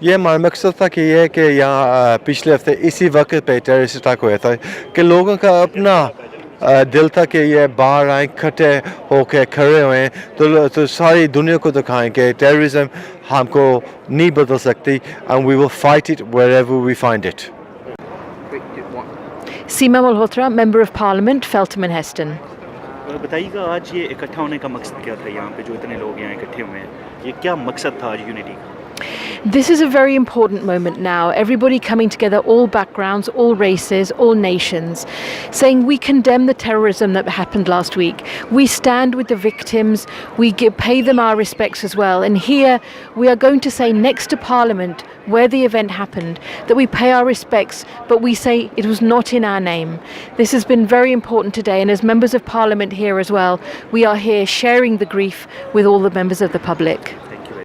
یہ ہمارا مقصد تھا کہ یہ کہ یہاں پچھلے ہفتے اسی وقت پہ ٹیررسٹ اٹیک ہوا تھا کہ لوگوں کا اپنا دل تھا کہ یہ باہر آئیں کھٹے ہو کے کھڑے ہوئے تو ساری دنیا کو دکھائیں کہ ٹیررزم ہم کو نہیں بدل سکتی and we will fight it wherever we find it. Seema Malhotra, member of parliament, Feltham and Heston. بتائیے گا آج یہ اکٹھا ہونے کا مقصد کیا تھا؟ یہاں پہ جو اتنے لوگ یہاں اکٹھے ہوئے ہیں, یہ کیا مقصد تھا آج یونٹی کا؟ This is a very important moment now. Everybody coming together, all backgrounds, all races, all nations, saying we condemn the terrorism that happened last week. We stand with the victims. We pay them our respects as well. And here we are going to say next to Parliament, where the event happened, that we pay our respects, but we say it was not in our name. This has been very important today. And as members of Parliament here as well, we are here sharing the grief with all the members of the public.